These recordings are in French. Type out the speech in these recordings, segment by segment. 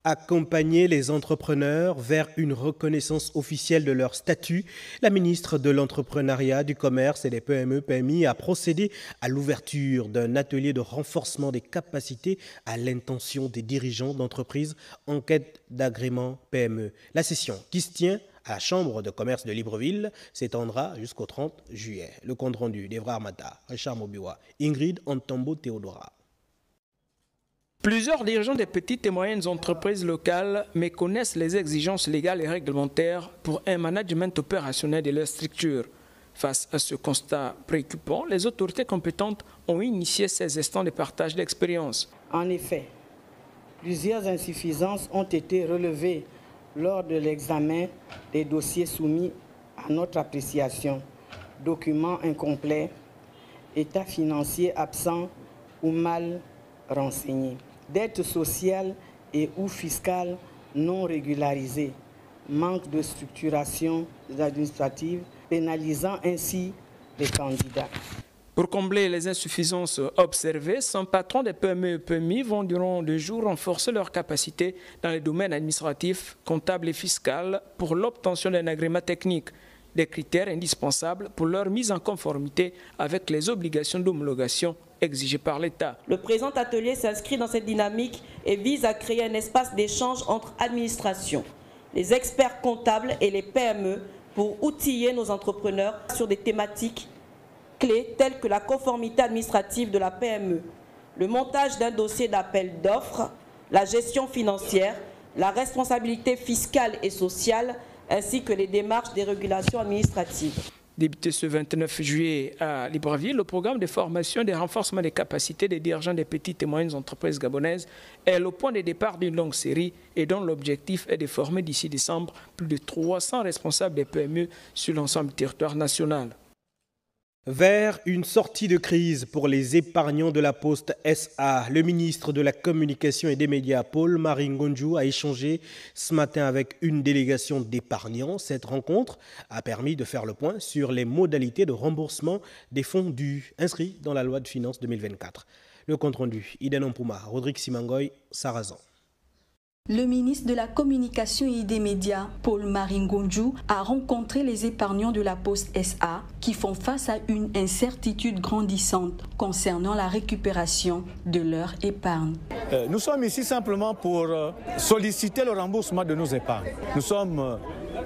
Accompagner les entrepreneurs vers une reconnaissance officielle de leur statut, la ministre de l'Entrepreneuriat, du Commerce et des PME-PMI a procédé à l'ouverture d'un atelier de renforcement des capacités à l'intention des dirigeants d'entreprises en quête d'agrément PME. La session qui se tient à la Chambre de commerce de Libreville s'étendra jusqu'au 30 juillet. Le compte-rendu d'Evra Armata, Richard Mobiwa, Ingrid Antombo Théodora. Plusieurs dirigeants des petites et moyennes entreprises locales méconnaissent les exigences légales et réglementaires pour un management opérationnel de leur structure. Face à ce constat préoccupant, les autorités compétentes ont initié ces instants de partage d'expérience. En effet, plusieurs insuffisances ont été relevées lors de l'examen des dossiers soumis à notre appréciation. Documents incomplets, état financier absent ou mal renseignés, dettes sociales et ou fiscales non régularisées, manque de structuration administrative, pénalisant ainsi les candidats. Pour combler les insuffisances observées, son patron des PME et PMI vont durant 2 jours renforcer leurs capacités dans les domaines administratifs, comptables et fiscaux pour l'obtention d'un agrément technique, des critères indispensables pour leur mise en conformité avec les obligations d'homologation exigées par l'État. Le présent atelier s'inscrit dans cette dynamique et vise à créer un espace d'échange entre administrations, les experts comptables et les PME pour outiller nos entrepreneurs sur des thématiques clés telles que la conformité administrative de la PME, le montage d'un dossier d'appel d'offres, la gestion financière, la responsabilité fiscale et sociale, ainsi que les démarches des régulations administratives. Débuté ce 29 juillet à Libreville, le programme de formation et de renforcement des capacités des dirigeants des petites et moyennes entreprises gabonaises est le point de départ d'une longue série et dont l'objectif est de former d'ici décembre plus de 300 responsables des PME sur l'ensemble du territoire national. Vers une sortie de crise pour les épargnants de la Poste SA, le ministre de la Communication et des Médias, Paul-Marie Ngonju, a échangé ce matin avec une délégation d'épargnants. Cette rencontre a permis de faire le point sur les modalités de remboursement des fonds dus inscrits dans la loi de finances 2024. Le compte-rendu, Iden Ompuma, Rodrigue Simangoy, Sarazan. Le ministre de la Communication et des Médias, Paul-Marie Ngonju, a rencontré les épargnants de la Poste SA qui font face à une incertitude grandissante concernant la récupération de leur épargne. Nous sommes ici simplement pour solliciter le remboursement de nos épargnes. Nous sommes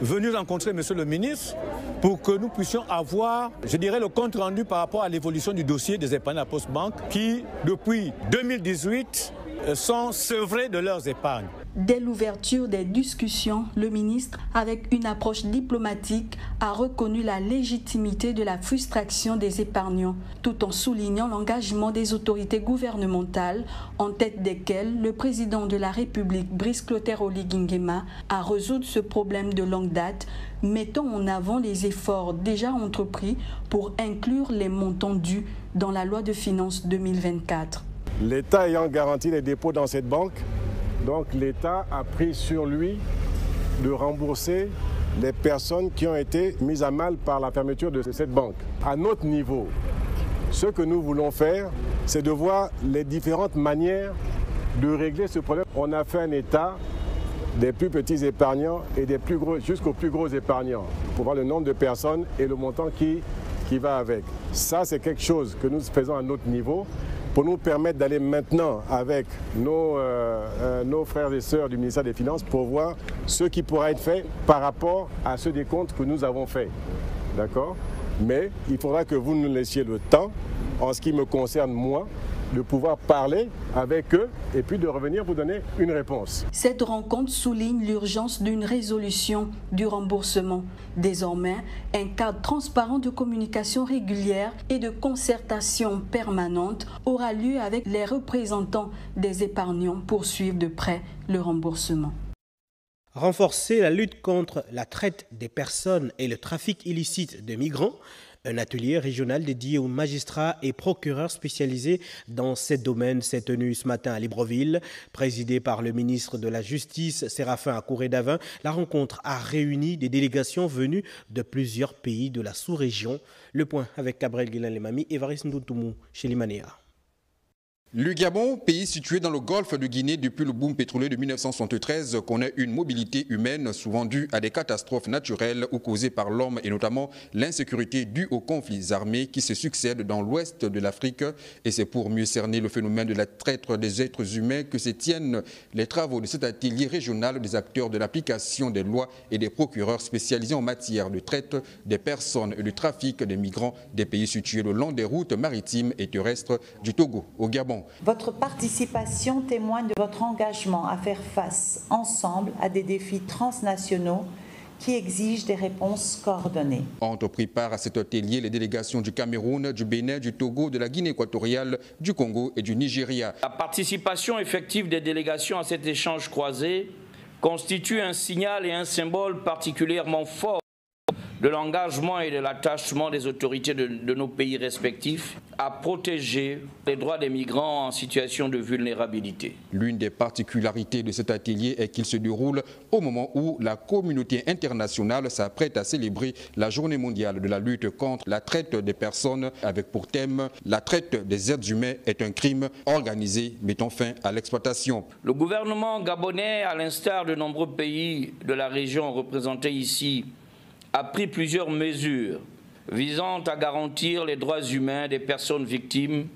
venus rencontrer Monsieur le ministre pour que nous puissions avoir, je dirais, le compte rendu par rapport à l'évolution du dossier des épargnants de la Poste Banque qui, depuis 2018, sont sevrés de leurs épargnes. Dès l'ouverture des discussions, le ministre, avec une approche diplomatique, a reconnu la légitimité de la frustration des épargnants, tout en soulignant l'engagement des autorités gouvernementales, en tête desquelles le président de la République, Brice Clotaire Oligui Nguema, à résoudre ce problème de longue date, mettant en avant les efforts déjà entrepris pour inclure les montants dus dans la loi de finances 2024. L'État ayant garanti les dépôts dans cette banque, donc l'État a pris sur lui de rembourser les personnes qui ont été mises à mal par la fermeture de cette banque. À notre niveau, ce que nous voulons faire, c'est de voir les différentes manières de régler ce problème. On a fait un état des plus petits épargnants et des plus gros, jusqu'aux plus gros épargnants, pour voir le nombre de personnes et le montant qui va avec. Ça, c'est quelque chose que nous faisons à notre niveau, pour nous permettre d'aller maintenant avec nos frères et sœurs du ministère des Finances pour voir ce qui pourra être fait par rapport à ce décompte que nous avons fait. D'accord? Mais il faudra que vous nous laissiez le temps, en ce qui me concerne moi, de pouvoir parler avec eux et puis de revenir vous donner une réponse. Cette rencontre souligne l'urgence d'une résolution du remboursement. Désormais, un cadre transparent de communication régulière et de concertation permanente aura lieu avec les représentants des épargnants pour suivre de près le remboursement. Renforcer la lutte contre la traite des personnes et le trafic illicite de migrants. Un atelier régional dédié aux magistrats et procureurs spécialisés dans ces domaines s'est tenu ce matin à Libreville. Présidé par le ministre de la Justice, Séraphin Akouré-Davin, la rencontre a réuni des délégations venues de plusieurs pays de la sous-région. Le point avec Gabriel Guilain-Lemami et Varis Ndoutoumou chez Limanéa. Le Gabon, pays situé dans le golfe de Guinée depuis le boom pétrolier de 1973, connaît une mobilité humaine souvent due à des catastrophes naturelles ou causées par l'homme et notamment l'insécurité due aux conflits armés qui se succèdent dans l'ouest de l'Afrique. Et c'est pour mieux cerner le phénomène de la traite des êtres humains que se tiennent les travaux de cet atelier régional des acteurs de l'application des lois et des procureurs spécialisés en matière de traite des personnes et du trafic des migrants des pays situés le long des routes maritimes et terrestres du Togo au Gabon. Votre participation témoigne de votre engagement à faire face ensemble à des défis transnationaux qui exigent des réponses coordonnées. Ont pris part à cet atelier les délégations du Cameroun, du Bénin, du Togo, de la Guinée équatoriale, du Congo et du Nigeria. La participation effective des délégations à cet échange croisé constitue un signal et un symbole particulièrement fort de l'engagement et de l'attachement des autorités de nos pays respectifs à protéger les droits des migrants en situation de vulnérabilité. L'une des particularités de cet atelier est qu'il se déroule au moment où la communauté internationale s'apprête à célébrer la journée mondiale de la lutte contre la traite des personnes avec pour thème « La traite des êtres humains est un crime organisé mettant fin à l'exploitation ». Le gouvernement gabonais, à l'instar de nombreux pays de la région représentés ici, a pris plusieurs mesures visant à garantir les droits humains des personnes victimes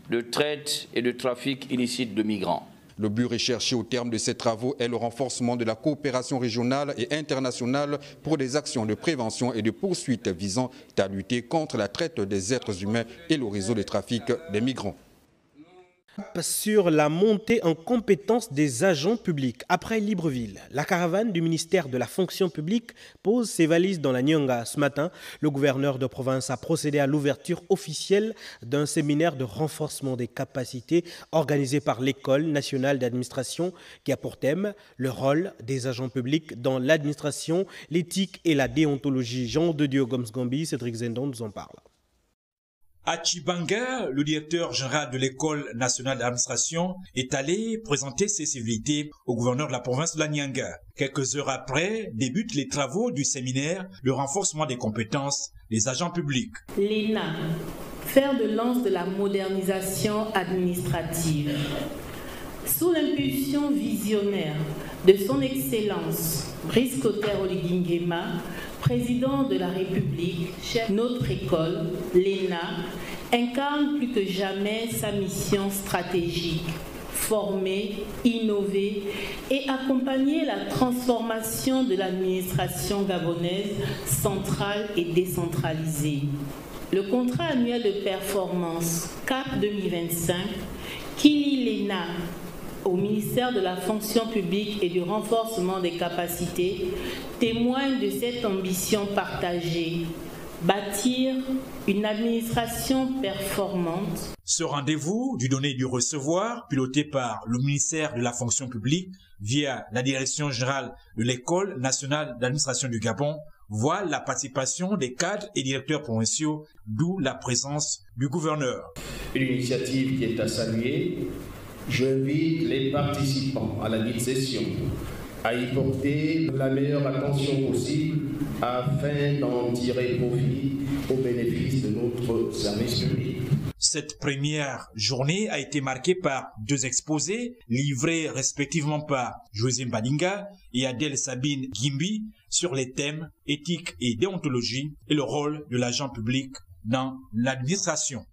de traite et de trafic illicite de migrants. Le but recherché au terme de ces travaux est le renforcement de la coopération régionale et internationale pour des actions de prévention et de poursuite visant à lutter contre la traite des êtres humains et le réseau de trafic des migrants. Sur la montée en compétence des agents publics. Après Libreville, la caravane du ministère de la fonction publique pose ses valises dans la Nyanga. Ce matin, le gouverneur de province a procédé à l'ouverture officielle d'un séminaire de renforcement des capacités organisé par l'École nationale d'administration qui a pour thème le rôle des agents publics dans l'administration, l'éthique et la déontologie. Jean de Dieu Goms-Gambi, Cédric Zendon nous en parle. Achibanga, le directeur général de l'École nationale d'administration, est allé présenter ses civilités au gouverneur de la province de la Nyanga. Quelques heures après, débutent les travaux du séminaire de renforcement des compétences des agents publics. L'ENA, fer de lance de la modernisation administrative. Sous l'impulsion visionnaire de son Excellence Brice Clotaire Oligui-Nguema, président de la République, chef de notre école, l'ENA, incarne plus que jamais sa mission stratégique, former, innover et accompagner la transformation de l'administration gabonaise centrale et décentralisée. Le contrat annuel de performance CAP 2025 qui lie l'ENA au ministère de la fonction publique et du renforcement des capacités témoigne de cette ambition partagée, bâtir une administration performante. Ce rendez-vous du donner et du recevoir, piloté par le ministère de la fonction publique via la direction générale de l'École nationale d'administration du Gabon, voit la participation des cadres et directeurs provinciaux, d'où la présence du gouverneur. Une initiative qui est à saluer. J'invite les participants à la dite session à y porter la meilleure attention possible afin d'en tirer profit au bénéfice de notre service public. Cette première journée a été marquée par deux exposés livrés respectivement par José Mbadinga et Adèle Sabine Gimbi sur les thèmes éthique et déontologie et le rôle de l'agent public dans l'administration.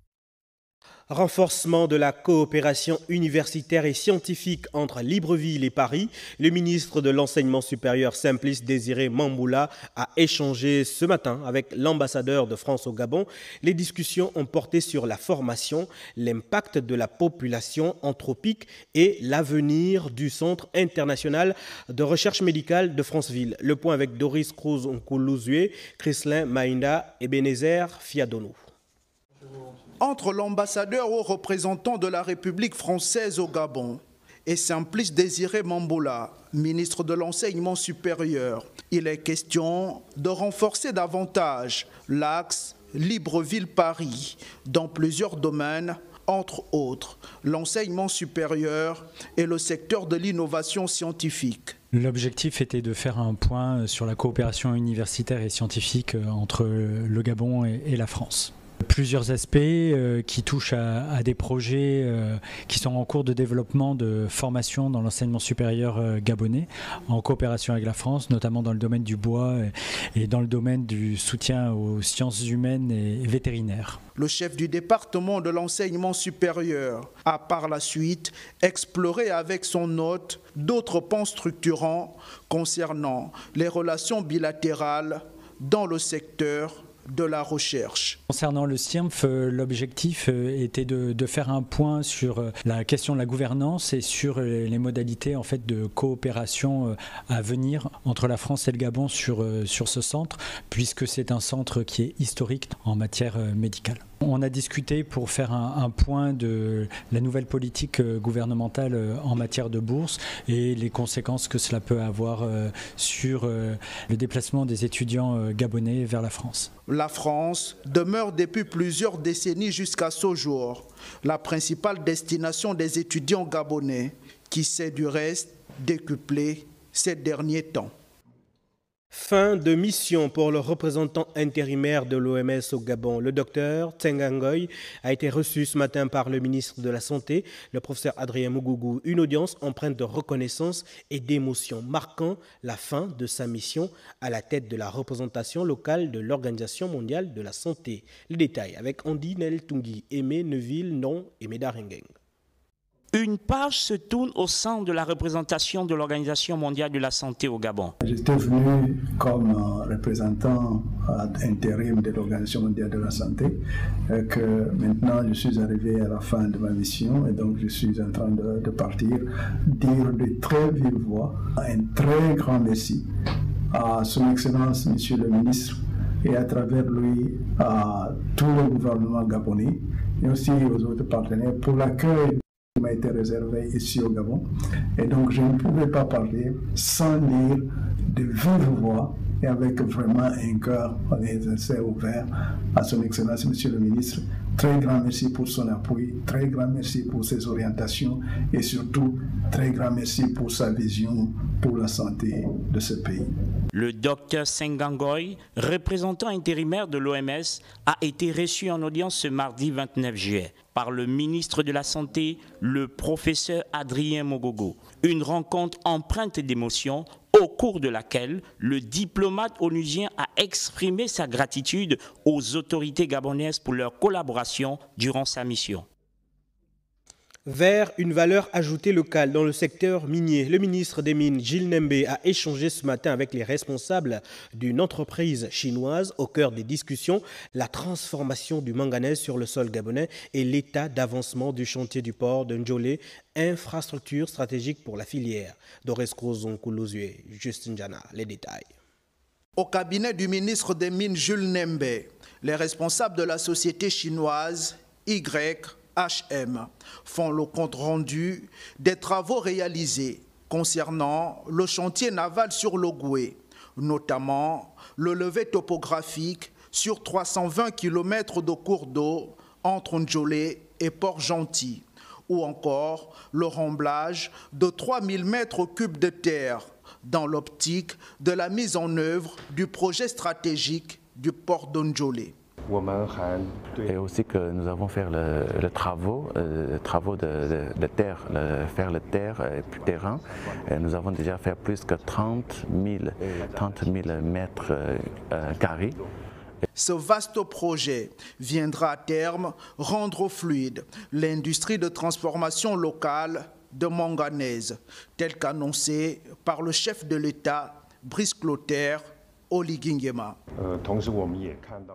Renforcement de la coopération universitaire et scientifique entre Libreville et Paris. Le ministre de l'Enseignement supérieur Simplice Désiré Mamboula a échangé ce matin avec l'ambassadeur de France au Gabon. Les discussions ont porté sur la formation, l'impact de la population anthropique et l'avenir du Centre international de recherche médicale de Franceville. Le point avec Doris Cruz-Nkoulouzue, Chrislin Maïnda et Ebenezer Fiadonou. Entre l'ambassadeur ou représentant de la République française au Gabon et Simplice Désiré Mamboula, ministre de l'Enseignement supérieur, il est question de renforcer davantage l'axe Libreville-Paris dans plusieurs domaines, entre autres l'enseignement supérieur et le secteur de l'innovation scientifique. L'objectif était de faire un point sur la coopération universitaire et scientifique entre le Gabon et la France. Plusieurs aspects qui touchent à des projets qui sont en cours de développement de formation dans l'enseignement supérieur gabonais, en coopération avec la France, notamment dans le domaine du bois et dans le domaine du soutien aux sciences humaines et vétérinaires. Le chef du département de l'enseignement supérieur a par la suite exploré avec son hôte d'autres pans structurants concernant les relations bilatérales dans le secteur de la recherche. Concernant le CIRMF, l'objectif était de faire un point sur la question de la gouvernance et sur les modalités en fait, de coopération à venir entre la France et le Gabon sur ce centre, puisque c'est un centre qui est historique en matière médicale. On a discuté pour faire un point de la nouvelle politique gouvernementale en matière de bourse et les conséquences que cela peut avoir sur le déplacement des étudiants gabonais vers la France. La France demeure depuis plusieurs décennies jusqu'à ce jour la principale destination des étudiants gabonais, qui s'est du reste décuplée ces derniers temps. Fin de mission pour le représentant intérimaire de l'OMS au Gabon. Le docteur Tsenga Ngoy a été reçu ce matin par le ministre de la Santé, le professeur Adrien Mogougou. Une audience empreinte de reconnaissance et d'émotion, marquant la fin de sa mission à la tête de la représentation locale de l'Organisation mondiale de la santé. Les détails avec Andy Neltungi, Aimé Neuville, Non et Médarengeng. Une page se tourne au sein de la représentation de l'Organisation mondiale de la santé au Gabon. J'étais venu comme représentant intérim de l'Organisation mondiale de la santé, que maintenant je suis arrivé à la fin de ma mission et donc je suis en train de partir, dire de très vive voix un très grand merci à son Excellence, Monsieur le Ministre, et à travers lui à tout le gouvernement gabonais et aussi aux autres partenaires pour l'accueil qui m'a été réservé ici au Gabon. Et donc je ne pouvais pas parler sans dire de vive voix et avec vraiment un cœur assez ouvert à son Excellence, Monsieur le Ministre. Très grand merci pour son appui, très grand merci pour ses orientations et surtout très grand merci pour sa vision pour la santé de ce pays. Le docteur Tsenga Ngoy, représentant intérimaire de l'OMS, a été reçu en audience ce mardi 29 juillet par le ministre de la Santé, le professeur Adrien Mogougou. Une rencontre empreinte d'émotion au cours de laquelle le diplomate onusien a exprimé sa gratitude aux autorités gabonaises pour leur collaboration durant sa mission. Vers une valeur ajoutée locale dans le secteur minier, le ministre des Mines, Gilles Nembe, a échangé ce matin avec les responsables d'une entreprise chinoise au cœur des discussions, la transformation du manganèse sur le sol gabonais et l'état d'avancement du chantier du port de Ndjolé, infrastructure stratégique pour la filière. Doresko Zonkoulozue, Justin Jana, les détails. Au cabinet du ministre des Mines, Jules Nembe, les responsables de la société chinoise YHM font le compte-rendu des travaux réalisés concernant le chantier naval sur l'Ogoué, notamment le levé topographique sur 320 km de cours d'eau entre Ndjolé et Port-Gentil, ou encore le remblage de 3000 mètres cubes de terre dans l'optique de la mise en œuvre du projet stratégique du port de Ndjolé. Et aussi que nous avons fait le travaux de terre, faire le terre et puis terrain. Et nous avons déjà fait plus que 30 000 mètres carrés. Ce vaste projet viendra à terme rendre fluide l'industrie de transformation locale de manganèse, tel qu'annoncé par le chef de l'État, Brice Clotaire,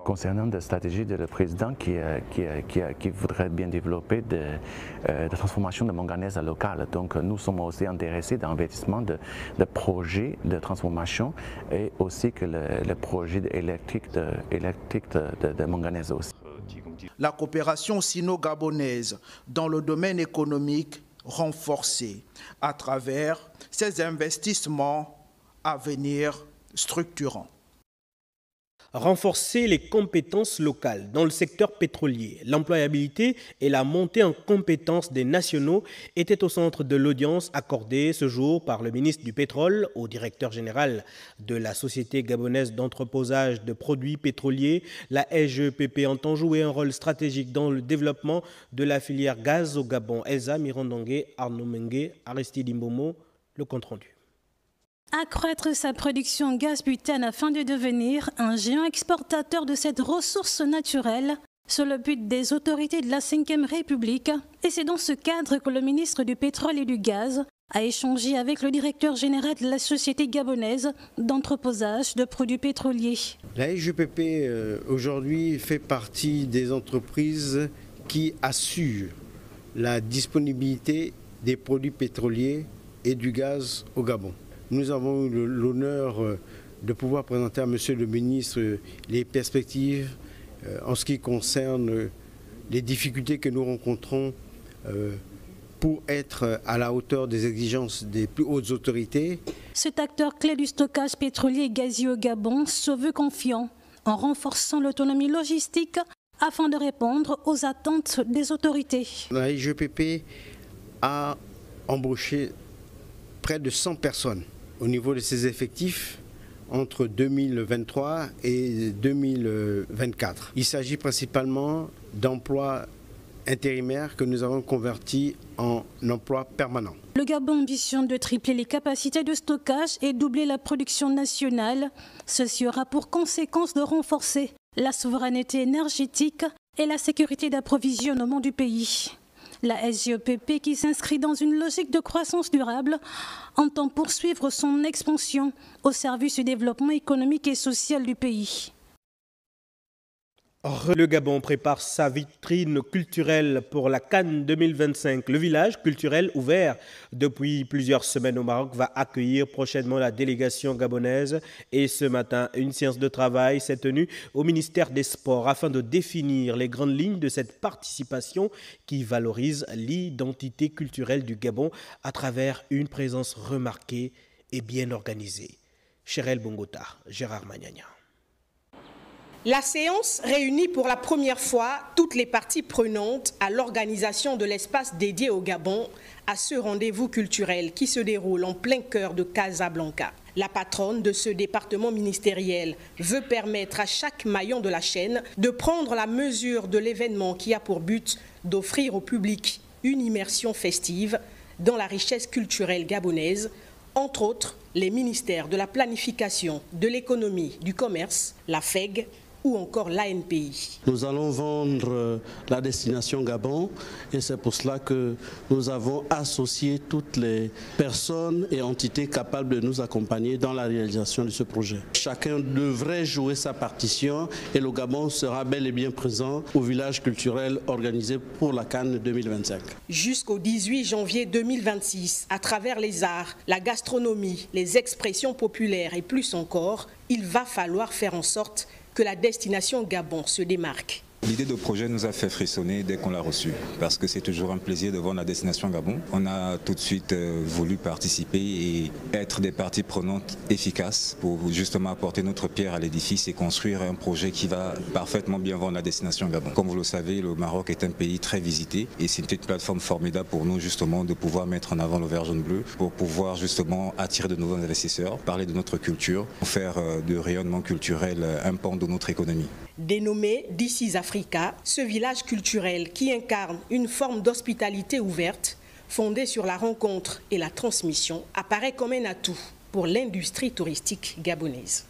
Concernant la stratégie du président qui voudrait bien développer de transformation de manganèse locale, donc nous sommes aussi intéressés dans l'investissement de projets de transformation et aussi que le projet électrique de manganèse aussi. La coopération sino-gabonaise dans le domaine économique renforcée à travers ces investissements à venir structurant. Renforcer les compétences locales dans le secteur pétrolier, l'employabilité et la montée en compétences des nationaux étaient au centre de l'audience accordée ce jour par le ministre du Pétrole au directeur général de la Société gabonaise d'entreposage de produits pétroliers. La SGEPP entend jouer un rôle stratégique dans le développement de la filière gaz au Gabon. Elsa Mirondongue, Arnaud Mengue, Aristide Mbomo, le compte-rendu. Accroître sa production gaz butane afin de devenir un géant exportateur de cette ressource naturelle, c'est le but des autorités de la 5e République. Et c'est dans ce cadre que le ministre du Pétrole et du Gaz a échangé avec le directeur général de la Société gabonaise d'entreposage de produits pétroliers. La SGEPP aujourd'hui fait partie des entreprises qui assurent la disponibilité des produits pétroliers et du gaz au Gabon. Nous avons eu l'honneur de pouvoir présenter à Monsieur le ministre les perspectives en ce qui concerne les difficultés que nous rencontrons pour être à la hauteur des exigences des plus hautes autorités. Cet acteur clé du stockage pétrolier et gazier au Gabon se veut confiant en renforçant l'autonomie logistique afin de répondre aux attentes des autorités. La SGEPP a embauché près de 100 personnes au niveau de ses effectifs entre 2023 et 2024. Il s'agit principalement d'emplois intérimaires que nous avons convertis en emplois permanents. Le Gabon ambitionne de tripler les capacités de stockage et doubler la production nationale. Ceci aura pour conséquence de renforcer la souveraineté énergétique et la sécurité d'approvisionnement du pays. La SGEPP, qui s'inscrit dans une logique de croissance durable, entend poursuivre son expansion au service du développement économique et social du pays. Le Gabon prépare sa vitrine culturelle pour la Cannes 2025. Le village culturel ouvert depuis plusieurs semaines au Maroc va accueillir prochainement la délégation gabonaise. Et ce matin, une séance de travail s'est tenue au ministère des Sports afin de définir les grandes lignes de cette participation qui valorise l'identité culturelle du Gabon à travers une présence remarquée et bien organisée. Chérel Bongota, Gérard Magnagna. La séance réunit pour la première fois toutes les parties prenantes à l'organisation de l'espace dédié au Gabon à ce rendez-vous culturel qui se déroule en plein cœur de Casablanca. La patronne de ce département ministériel veut permettre à chaque maillon de la chaîne de prendre la mesure de l'événement qui a pour but d'offrir au public une immersion festive dans la richesse culturelle gabonaise, entre autres les ministères de la planification, de l'économie, du commerce, la FEG, ou encore l'ANPI. Nous allons vendre la destination Gabon et c'est pour cela que nous avons associé toutes les personnes et entités capables de nous accompagner dans la réalisation de ce projet. Chacun devrait jouer sa partition et le Gabon sera bel et bien présent au village culturel organisé pour la Cannes 2025. Jusqu'au 18 janvier 2026, à travers les arts, la gastronomie, les expressions populaires et plus encore, il va falloir faire en sorte que la destination Gabon se démarque. L'idée de projet nous a fait frissonner dès qu'on l'a reçu, parce que c'est toujours un plaisir de voir la destination Gabon. On a tout de suite voulu participer et être des parties prenantes efficaces pour justement apporter notre pierre à l'édifice et construire un projet qui va parfaitement bien vendre la destination Gabon. Comme vous le savez, le Maroc est un pays très visité et c'est une plateforme formidable pour nous justement de pouvoir mettre en avant le vert jaune bleu pour pouvoir justement attirer de nouveaux investisseurs, parler de notre culture, faire de rayonnement culturel un pan de notre économie. Dénommé This is Africa, ce village culturel qui incarne une forme d'hospitalité ouverte, fondée sur la rencontre et la transmission, apparaît comme un atout pour l'industrie touristique gabonaise.